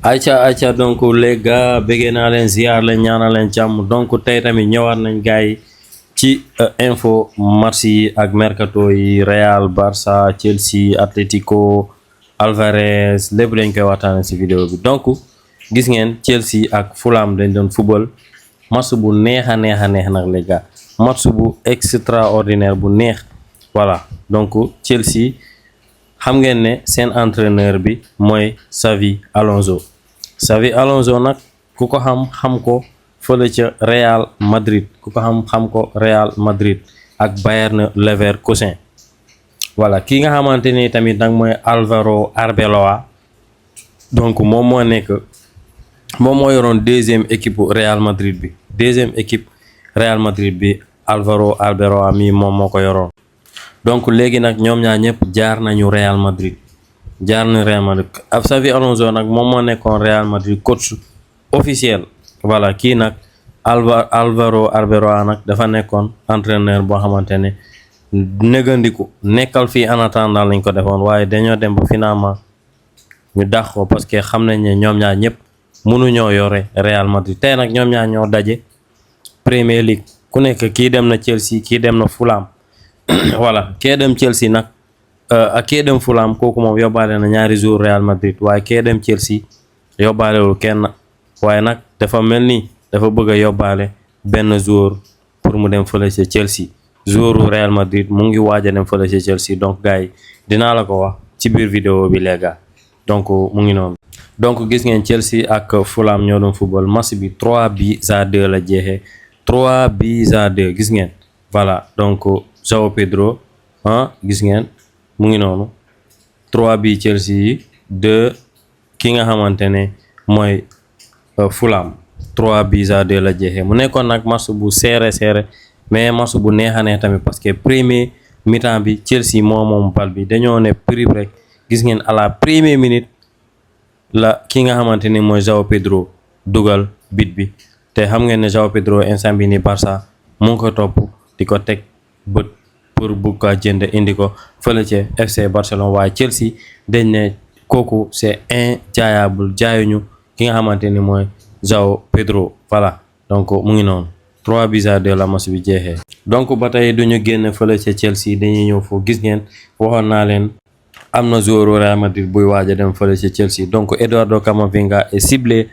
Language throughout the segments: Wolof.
ayca donc les gars bëggee naa leen ziar leen ñaanal leen jàmm donc tey tamit ñëwaat nañ gars yi ci info match yi ak mercato yi Real Barça Chelsea Atlético Alvarez lépp dañ koy waxtaanee ci vidéo bi. donc gis ngeen Chelsea ak Fulham dañ doon football match bu neex a neex nag les gars, match bu extraordinaire bu neex. voilà donc Chelsea xam ngeen ne seen entraîneur bi mooy Xavi Alonso nag ku ko xam ko fële ca Real Madrid ku ko xam ko Real Madrid ak Bayern Leverkusen. voilà ki nga xamante ni tamit nag mooy Álvaro Arbeloa, donc moom moo yoroon deuxième équipe Real Madrid bi Álvaro Arbeloa mi moom moo ko yoroon. donc léegi nag ñoom ñaar ñëpp jaar nañu Real Madrid. Xavi Alonso nag moom moo nekkoon Real Madrid coach officiel. voilà kii nag Álvaro Arbeloa nag dafa nekkoon entraîneur boo xamante ne négandiku nekkal fii en attendant lañ ko defoon, waaye dañoo dem ba finalement ñu dàq ko parce que xam nañ ne ñoom ñaar ñëpp mënuñoo yore Real Madrid. tey nag ñoom ñaar ñoo daje Premier League, ku nekk kii dem na Chelsea kii dem na Fulham. voilà kee dem Chelsea nag ak kee dem Fulham kooku moom yóbbaale na ñaari joueurs Real Madrid, waaye kee dem Chelsea yóbbaalewul kenn, waaye nag dafa mel ni dafa bëgg a yóbbaale benn joueur pour mu dem fële ca Chelsea. joueur Real Madrid mu ngi waaj a dem fële ca Chelsea, donc gars yi dinaa la ko wax ci biir vidéo bi les gars. donc mu ngi noonu. donc gis ngeen Chelsea ak Fulham ñoo doon football match bi 3-2 la jeexee 3-2 gis ngeen. voilà donc João Pedro gis ngeen mu ngi noonu 3 bi Chelsea yi 2 ki nga xamante ne mooy Fulham 3-2 la jeexee. mu nekkoon nag match bu serré mais match bu neex a neex tamit parce que premier mi-temps bi Chelsea moom bal bi dañoo ne prib rek. gis ngeen à la première minute la ki nga xamante ni mooy João Pedro dugal bit bi, te xam ngeen ne João Pedro instant bi ni Barça mu ngi ko topp di ko teg bët pour bu ko jënd indi ko fële ca FC Barcelone, waaye Chelsea dañ ne kooku c'est injaayable, jaayuñu ki nga xamante ni mooy João Pedro. voilà donc mu ngi noonu 3-2 la match bi jeexee. donc ba tey duñu génn fële ca Chelsea, dañuy ñëw foofu. gis ngeen waxoon naa leen am na joueur Real Madrid buy waaj a dem fële ca Chelsea. donc Eduardo Camavinga est ciblé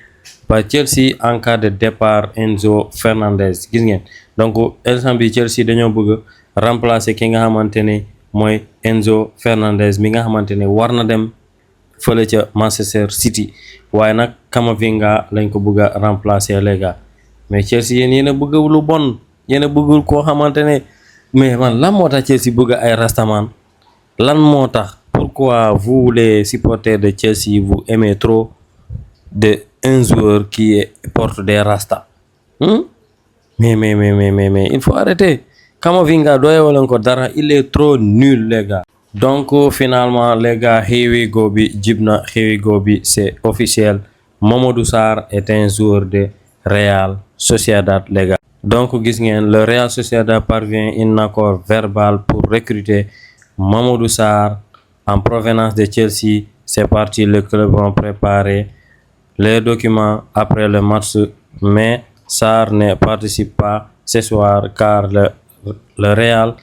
par Chelsea en cas de départ Enzo Fernandez. gis ngeen donc instant bi Chelsea dañoo bëgg remplacer ki nga xamante ne mooy Enzo Fernandez mi nga xamante ne war na dem fële ca Manchester City, waaye nag Camavinga lañ ko bëgg a remplacer les gars. mais Chelsea yéen a bëgg lu bon, yéen a bëggul koo xamante ne mais man lan moo tax Chelsea bëgg ay rastaman, lan moo tax. Pourquoi vous les supporters de Chelsea vous aimez trop de un joueur qui porte des rastas? mais il faut arrêter. Camavinga doyewuleen ko dara, il est trop nul les gars. donc finalement les gars, here we go bi c'est officiel. Mamadou Sarr est un joueur de Real Sociedad les gars. donc gis ngeen le Real Sociedad parvient à un accord verbal pour recruter Mamadou Sarr en provenance de Chelsea. C'est parti, le club vont préparer les documents après le match, mais Sarr ne participe pas ce soir car le Real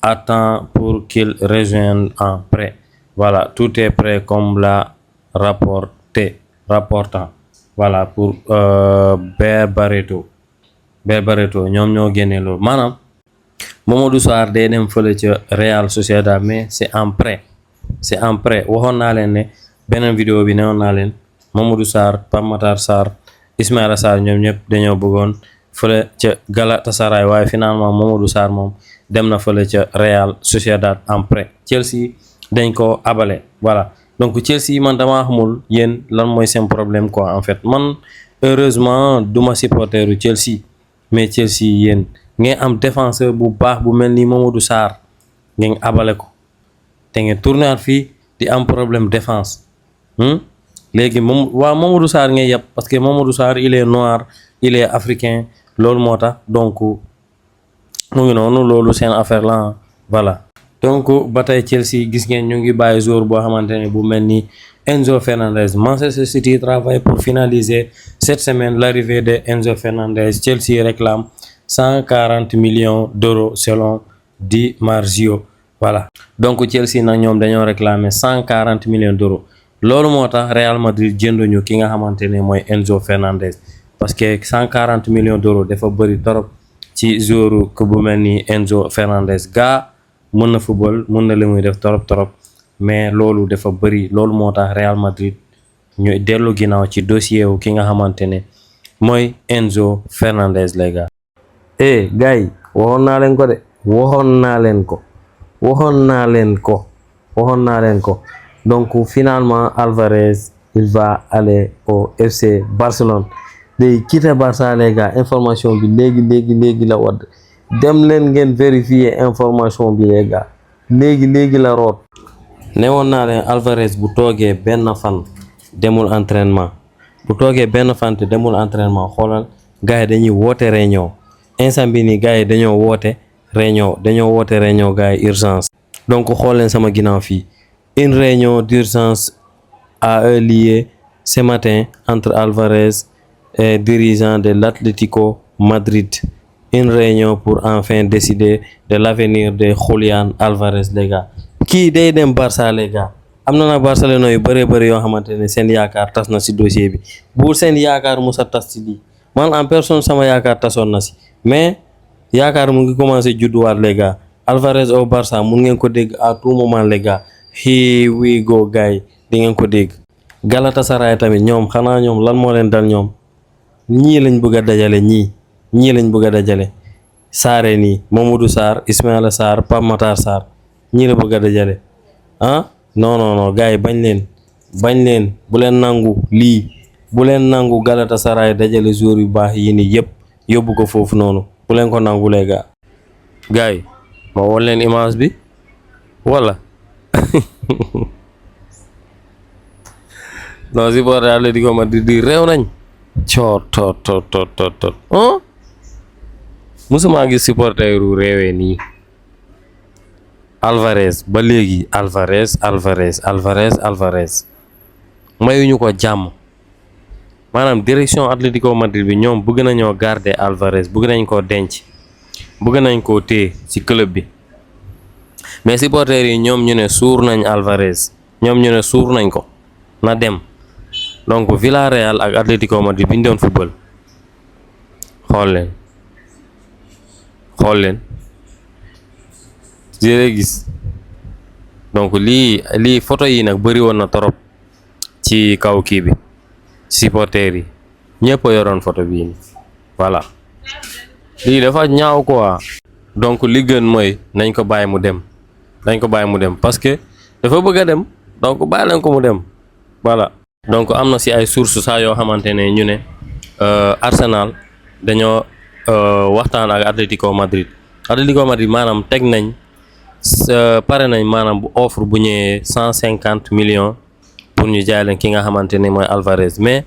attend pour qu'il rejoigne en prêt. voilà, tout est prêt comme l'a rapportant. voilà pour Barreto ñoom ñoo génne loolu. maanaam Mamadou Sarr day dem fële ca Real Sociedad, mais c'est en prêt. waxoon naa leen ne beneen vidéo bi newoon naa leen Mamadou Sarr, Pape Matar Sarr, Ismaïla Sarr ñoom ñëpp dañoo bëggoon fële ca Galatasaray, waaye finalement Mamadou Sarr moom dem na fële ca Real Sociedad en prêt. Chelsea dañ ko abale. voilà donc Chelsea man dama xamul yéen lan mooy seen problème quoi. en fait man heureusement duma supporteru Chelsea, mais Chelsea yéen ngeen am défenseur bu baax bu mel ni Mamadou Sarr ngeen abale ko te ngeen tourner fii di am problème défense. léegi moom Mamadou Sarr ngay yàpp parce que Mamadou Sarr il est noir, il est africain, loolu moo tax. donc mu ngi noonu, loolu seen affaire la. voilà donc ba tey Chelsea gis ngeen ñu ngi bàyyi joueur boo xamante ne bu mel ni Enzo Fernandez. Manchester City travaille pour finaliser cette semaine l'arrivée de Enzo Fernandez. Chelsea réclame 140 millions d'euros selon Di Marzio. Voilà, donc Chelsea nag ñoom dañoo réclamer 140 millions d'euros. Loolu moo tax Real Madrid jënduñu ki nga xamante ne mooy Enzo Fernandez parce que 140 millions d'euros dafa bëri torop ci joueur ku bu mel ni Enzo Fernandez. Gaa mën na football, mën na li muy def torop mais loolu dafa bëri. Loolu moo tax Real Madrid ñu dellu ginnaaw ci dossier wu ki nga xamante ne mooy Enzo Fernandez les gars. Gars yi waxoon naa leen ko donc finalement Alvarez il va aller au FC Barcelone. Day quitter Barça les gars. Information bi léegi la wadd. Dem leen ngeen vérifier information bi les gars. léegi la root. newoon naa leen Alvarez bu toogee benn fan demul entraînement xoolal gars yi dañuy woote réunion. instant bi nii gars yi dañoo woote réunion gars yi urgence. donc xool leen sama ginnaaw fii. Une réunion d'urgence a eu lieu ce matin entre Alvarez et dirigeants de l'Atlético Madrid. Une réunion pour enfin décider de l'avenir de Julián Alvarez les gars. Kii day dem Barça les gars. Am na nag Barcelone yu bëri yoo xamante ne seen yaakaar tas na si dossier bi. Bu seen yaakaar musa tas si lii. Man en personne sama yaakaar tasoon na si. Mais yaakaar mu ngi commencé judduwaat les gars. Alvarez au Barça mun ngeen ko dégg à tout moment les gars. Here we go guys, di ngeen ko dégg. Galatasaray tamit ñoom xanaa ñoom lan moo leen dal ñoom. ñii lañ bëgg a dajale. Saare nii Mamadou Sarr, Ismaïla Sarr, Pape Matar Sarr ñii la bëgg a dajale. Non gars yi bañ leen bu leen nangu lii. Bu leen nangu Galatasaray dajale joueur yu baax yi nii yëpp yóbbu ko foofu noonu. Bu leen ko nangu les gars. Gars yi ma woon leen image bi wala. non supporter Atlético Madrid di réew nañ. tot musuma gis supporter yu réewee nii. Alvarez ba léegi Alvarez mayuñu ko jàmm. maanaam direction Atlético Madrid bi ñoom bëgg nañoo garder Alvarez, bëgg nañ koo denc, bëgg nañ koo téye ci club bi. mais supporters yi ñoom ñu ne suur nañ Alvarez, ñoom ñu ne suur nañ ko na dem. donc Villarreal ak Atlético Madrid bi ñu doon football xool leen jërë gis. donc lii photo yi nag bëri woon na torop ci kaw kii bi. supporters yi ñëpp a yoroon photo bii nii voilà. lii dafa ñaaw quoi. donc li gën mooy nañ ko bàyyi mu dem. parce que dafa bëgg a dem donc bàyyi leen ko mu dem voilà. donc am na si ay sources saa yoo xamante ne ñu ne Arsenal dañoo waxtaan ak Atlético Madrid maanaam teg nañ pare nañ maanaam bu offre bu ñëwee 150 millions pour ñu jaay leen ki nga xamante ne mooy Alvarez. mais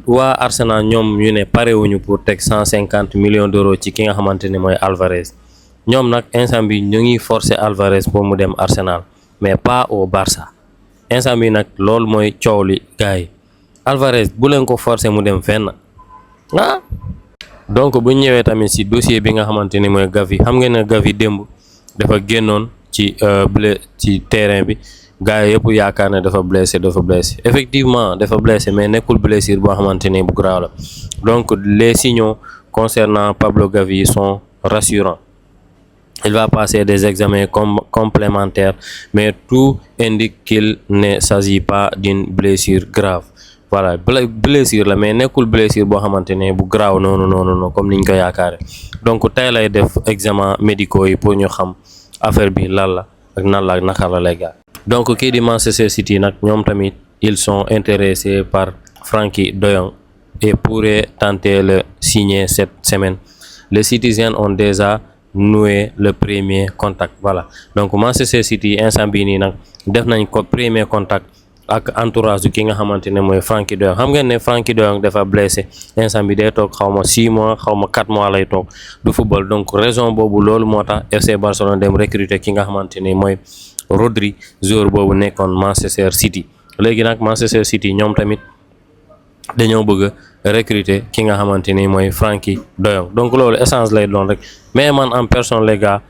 waa Arsenal ñoom ñu ne parewuñu pour teg 150 millions d'euros ci ki nga xamante ne mooy Alvarez. ñoom nag instant bi ñu ngi forcer Alvarez pour mu dem Arsenal mais pas au Barça. instant bi nag loolu mooy coow li gars yi. Alvarez bu leen ko forcer mu dem fenn donc bu ñëwee tamit ci dossier bi nga xamante ni mooy Gavi. xam ngeen ne Gavi démb dafa génnoon ci terrain bi. gars yi yëpp yaakaar ne dafa blessé effectivement dafa blessé mais nekkul blessure boo xamante ne bu grave la. donc les signaux concernant Pablo Gavi sont rassurants. Il va passer des examens complémentaires, mais tout indique qu'il ne s'agit pas d'une blessure grave. Voilà, blessure la mais nekkul blessure boo xamante ne bu grave non comme niñ ko yaakaare. donc tey lay def examen médicaux yi pour ñu xam affaire bi lan la ak nan la ak naka la lay gars. donc kii di Manchester City nag ñoom tamit ils sont intéressés par Frenkie de Jong et pourraient tenter le signer cette semaine. Les Citizens ont déjà noué le premier contact. Voilà, donc Manchester City instant bii nii nag def nañ ko premier contact ak entourage ki nga xamante ne mooy Frenkie de Jong. xam ngeen ne Frenkie de Jong dafa blessé instant bi day toog xaw ma 6 mois xaw ma 4 mois lay toog du football. donc raison boobu loolu moo tax FC Barcelone dem recruter ki nga xamante ne mooy Rodri, joueur boobu nekkoon Manchester City. léegi nag Manchester City ñoom tamit dañoo bëgg a recruter ki nga xamante ni mooy Frenkie de Jong donc loolu échange lay doon rek mais man en personne les gars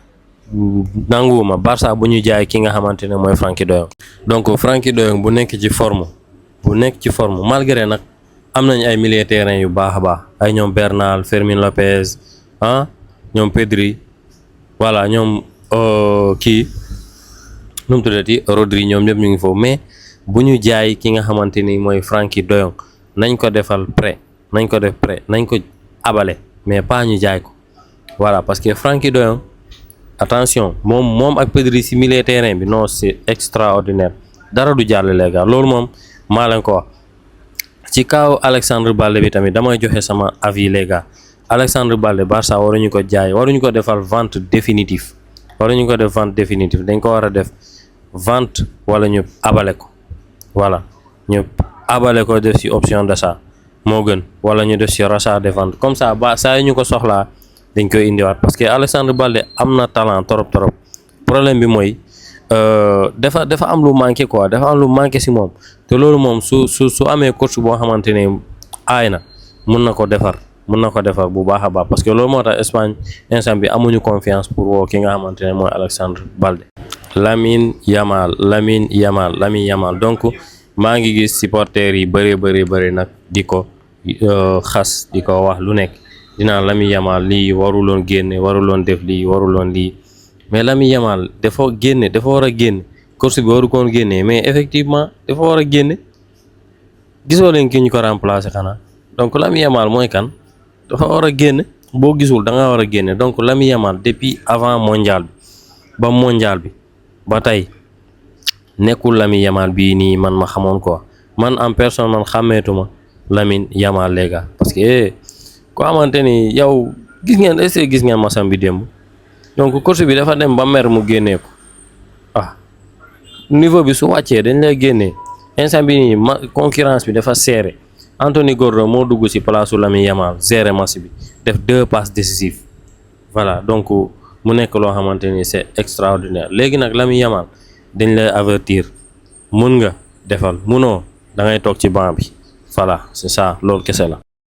nanguwuma Barça bu ñu jaay ki nga xamante ne mooy Frenkie de Jong donc Frenkie de Jong bu nekk ci forme malgré nag am nañ ay milieu terrain yu baax a baax ay ñoom Bernal Fermin Lopez ñoom Pedri voilà ñoom kii nu mu tuddati Rodri ñoom ñëpp ñu ngi foofu mais bu ñu jaay ki nga xamante ni mooy Frenkie de Jong nañ ko defal prêt nañ ko abale mais pas ñu jaay ko voilà parce que Frenkie de Jong attention moom ak Pedri si milieu terrain bi non c'est extraordinaire dara du jàll les gars loolu moom maa leen ko wax ci kaw Alexandre Balde bi tamit damay joxe sama avis les gars Alexandre Balde Barça waruñu ko jaay waruñu ko defal vente définitive dañ ko war a def vente wala ñu abale ko voilà ñu abale ko def ci option d'achat moo gën wala ñu def ci rachat de vente comme ça ba saa yu ñu ko soxlaa dañ koy indiwaat parce que Alexandre Balde am na talent trop problème bi mooy dafa am lu manqué quoi dafa am lu manqué ci moom te loolu moom su amee coach boo xamante ne aay na mun na ko defar bu baax a baax parce que loolu moo tax Espagne instant bi amuñu confiance pour woo ki nga xamante ne mooy Alexandre Balde. Lamine Yamal donc maa ngi gis supporters yi bëri nag di ko xas di ko wax lu nekk dinaa Lamine Yamal lii waruloon génne waruloon def lii waruloon lii mais Lamine Yamal dafa war a génne course bi waru koon génne mais effectivement dafa war a génne gisoo leen ki ñu ko remplacer xanaa donc Lamine Yamal mooy kan dafa war a génne boo gisul da nga war a génne donc Lamine Yamal depuis avant mondial bi ba tey nekkul Lamine Yamal bii nii man ma xamoon quoi man en personne man xàmmeetuma Lamine Yamal les gars parce que ko xamante ni yow gis ngeen masam bi démb donc course bi dafa dem ba mer mu génnee ko niveau bi su wàccee dañ lay génnee instant bi nii concurrence bi dafa serré Anthony Gordon moo dugg ci place u Lamine Yamal gérer match bi def 2 passes décisives voilà donc mu nekk loo xamante ni c'est extraordinaire léegi nag Lamine Yamal dañ lay avertir mun nga defal munoo da ngay toog ci banc bi voilà c'est ça loolu kese la.